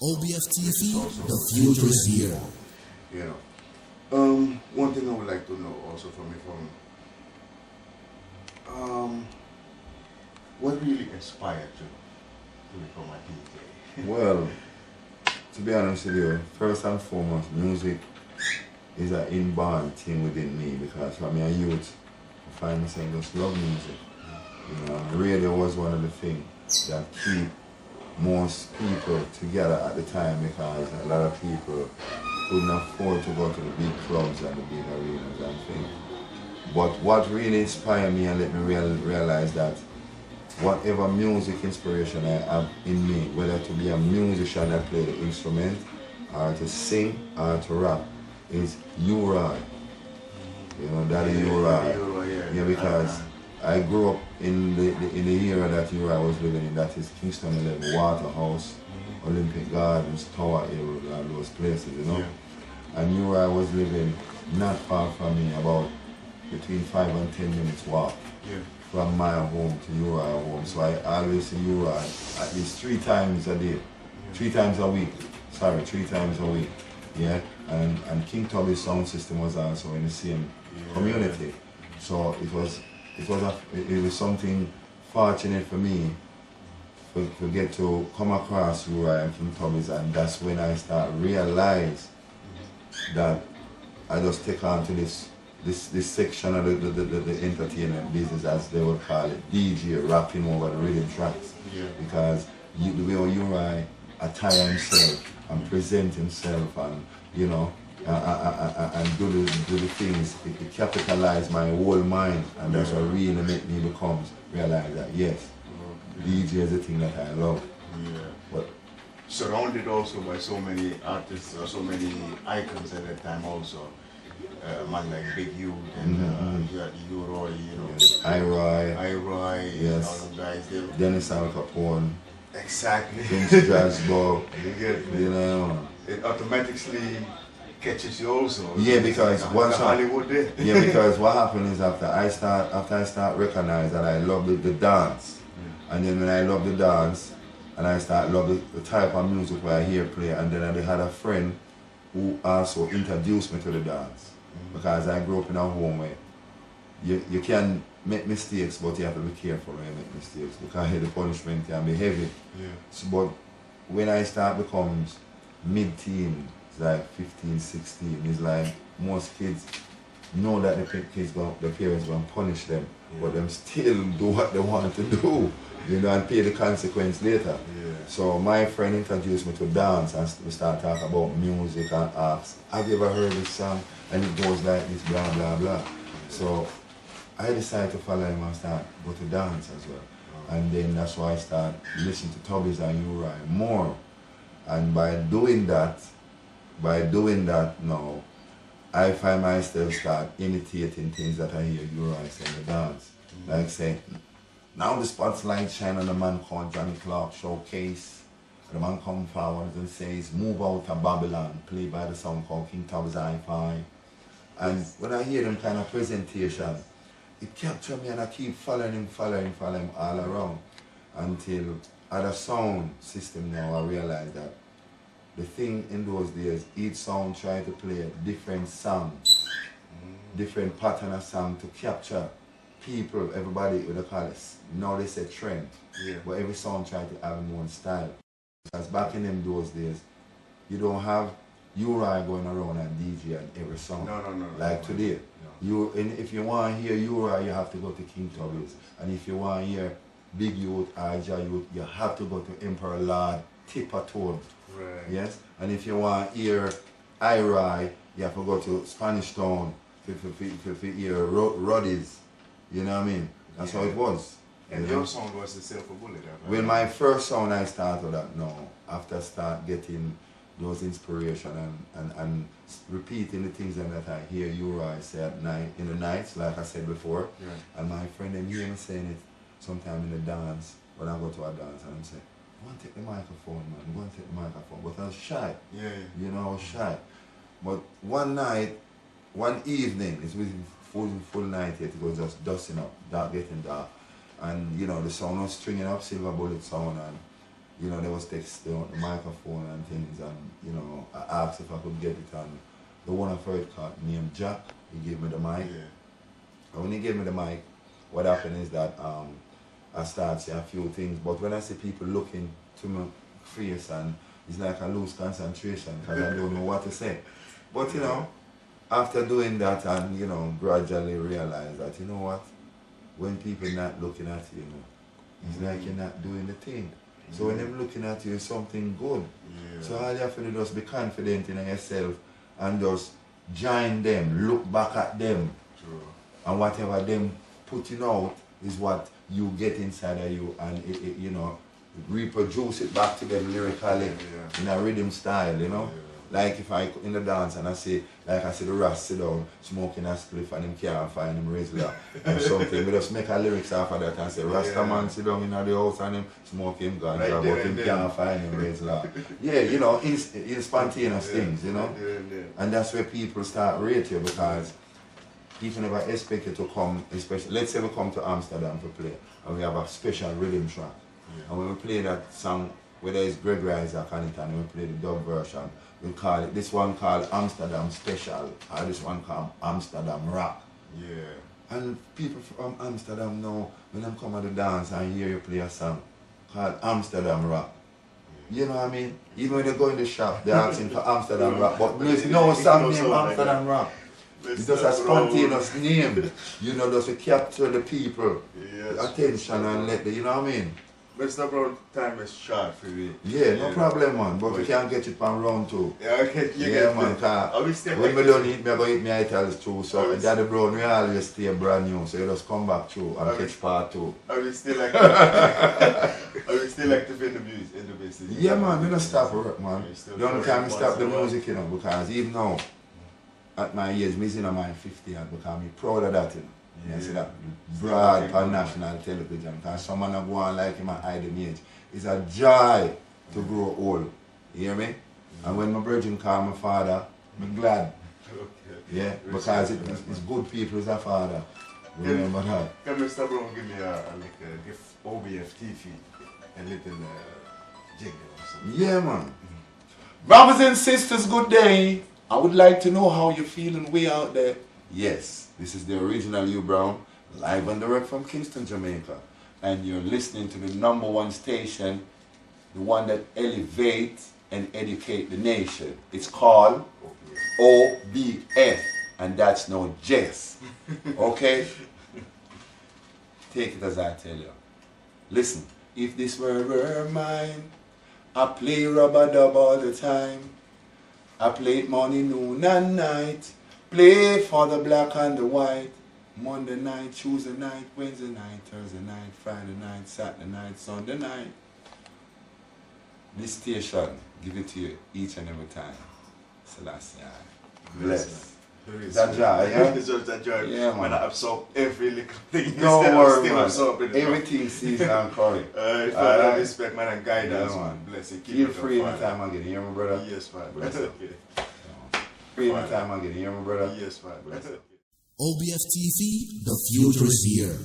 OBF-TV, the future is here. You know. One thing I would like to know also from you what really inspired you to become a DJ? Well, to be honest with you, first and foremost, music is an inborn thing within me because when I was a youth, I find myself just love music. You know, radio was one of the things that keep most people together at the time because a lot of people couldn't afford to go to the big clubs and the big arenas and things. But what really inspired me and let me realize that whatever music inspiration I have in me, whether to be a musician that play the instrument, or to sing, or to rap, is U-Brown. You know, that is U-Brown. Yeah, because I grew up in the era that U-Brown was living in, that is Kingston 11, Waterhouse, Olympic Gardens, Tower area, and those places, you know. And U-Brown was living not far from me, about between 5 and 10 minutes walk from my home to U-Brown home. So I always see U-Brown at least 3 times a day, 3 times a week. Sorry, 3 times a week. Yeah, and King Tubby's sound system was also in the same community. So it was something fortunate for me to get to come across U-Brown and King Tubby's, and that's when I start realize that I just take on to this section of the entertainment business, as they would call it, DJ, rapping over the rhythm tracks. Because the way U-Brown attire himself and present himself and, you know, and do the things, it capitalized my whole mind, and that's what really made me realize that yes, DJ is the thing that I love. But surrounded also by so many artists or so many icons at that time also. A man like Big U and you had U-Roy, you know. I-Roy, yes. all the guys there. Dennis Al Capone. Exactly. Vince Jasbo. You get me? You know. It automatically catches you also. Yeah, because once Hollywood there. Yeah, because what happened is after I start recognize that I love the dance, and then when I love the dance, and I start love the type of music where I hear play, and then I had a friend who also introduced me to the dance, because I grew up in a home where you can make mistakes, but you have to be careful when you make mistakes because the punishment can be heavy. So, but when I start becomes mid-teen, it's like 15, 16, it's like most kids know that the parents going to punish them, but them still do what they want to do, you know, and pay the consequence later. So my friend introduced me to dance, and we start talking about music and ask, have you ever heard this song? And it goes like this, blah, blah, blah. So I decided to follow him and start go to dance as well. And then that's why I start listening to Tubby's and U-Brown more. And by doing that now, I find myself start imitating things that I hear U-Brown say in the dance. Like say, now the spotlight shine on a man called Johnny Clark Showcase. The man comes forward and says, move out of Babylon, played by the song called King Tubby's Hi-Fi. And when I hear them kind of presentation, it captures me and I keep following him all around until at a sound system now I realize that the thing in those days, each sound tried to play a different song, different pattern of song to capture people, everybody, what they call it, now they say trend, but every song tried to have its own style. Because back in them those days, you don't have U-Brown going around and DJ on every song. No. Like today. If you want to hear U-Brown, you have to go to King Tubby's. And if you want to hear Big Youth or Jah Youth, you have to go to Emperor Lord, Tipper Tone. Yes? And if you want to hear I-Roy, you have to go to Spanish Town to hear Roddy's. You know what I mean? That's how it was. And your song was the Silver Bullet, right? When my first song I started that now, after I start getting those inspiration and repeating the things that I hear U-Brown say at night, in the nights, like I said before. And my friend them hear me saying it sometime in the dance, when I go to a dance, and I'm saying, go and take the microphone, man, go and take the microphone. But I was shy. You know, I was shy. But one night, one evening, it's within full night yet, it was just dusting up, getting dark. And you know, the sound was stringing up, Silver Bullet sound, and you know, they was texting on the microphone and things, and you know, I asked if I could get it, and the one I first caught named Jack, he gave me the mic. Yeah. And when he gave me the mic, what happened is that I started saying a few things, but when I see people looking to my face, and it's like I lose concentration because I don't know what to say. But you know, after doing that and you know, gradually realize that, you know what, when people not looking at you, you know, it's like you're not doing the thing. So when they're looking at you, it's something good. Yeah. So all you have to do is just be confident in yourself and just join them, look back at them. True. And whatever them putting out is what you get inside of you, and it you know, reproduce it back to them lyrically, in a rhythm style, you know. Like if I in the dance and I see, like I see the Ras sit down smoking a spliff and him can't find him Rizla or something, we just make a lyrics after that and say Rasta man sit down in the house and him smoking ganja, Right but him can't find him Rizla. Yeah, you know, in spontaneous things, you know. And that's where people start rate you, because people never expect you to come, especially, let's say we come to Amsterdam to play and we have a special rhythm track. And when we play that song, whether it's Greg Rice or Connie, and we play the dub version, we call it, this one called Amsterdam Special, or this one called Amsterdam Rock. Yeah. And people from Amsterdam know, when they come at the dance and hear you play a song called Amsterdam Rock. You know what I mean? Even when they go in the shop, they're asking for Amsterdam Rock, but there's no song named Amsterdam Rock. It's just a spontaneous name, you know, just to capture the people attention and let the, you know what I mean? Mr. Brown, time is short for me. Yeah, no problem, man, but we can't get it from round two. Yeah, okay, you Yeah, get man, it. cause when we don't eat, me go eat my Italians too, so Daddy Brown, we always stay brand new, so you just come back through and catch part two. I will still like I will still like to be in the music, in the business. Yeah, man, we don't stop work, man. Still The only work time we stop the once in a while. music, you know, because even now, at my age, me in my 50 and because I'm proud of that, you know. Yeah. You see that broad on national television, because someone go on like him at hide age. It's a joy to grow old. You hear me? And when my virgin called my father, I'm glad. Okay. Yeah, because it's good people as a father. Remember that. Can Mr. Brown give me a gift OBF-TV, a little jingle or something? Yeah, man. Brothers and sisters, good day. I would like to know how you're feeling way out there. Yes, this is the original U-Brown, live and direct from Kingston, Jamaica. And you're listening to the #1 station, the one that elevates and educates the nation. It's called OBF, and that's no jest. Okay? Take it as I tell you. Listen, if this were mine, I play rubber-dub all the time. I play it morning, noon and night. Play for the black and the white. Monday night, Tuesday night, Wednesday night, Thursday night, Friday night, Saturday night, Sunday night. This station, give it to you each and every time. Selassie, bless. That joy, yeah? It's just that joy. Yeah, man. When I absorb every little thing. Don't worry, still man. absorbing it, man. Everything season and curry. If I respect, man, and guidance, Yeah, man. man. Bless you. Keep Feel it free up, anytime I get it. You hear me, brother? Yes, man. Bless you. Okay. Free anytime I get it. You hear me, brother? Yes, man. OBF-TV, the future is here.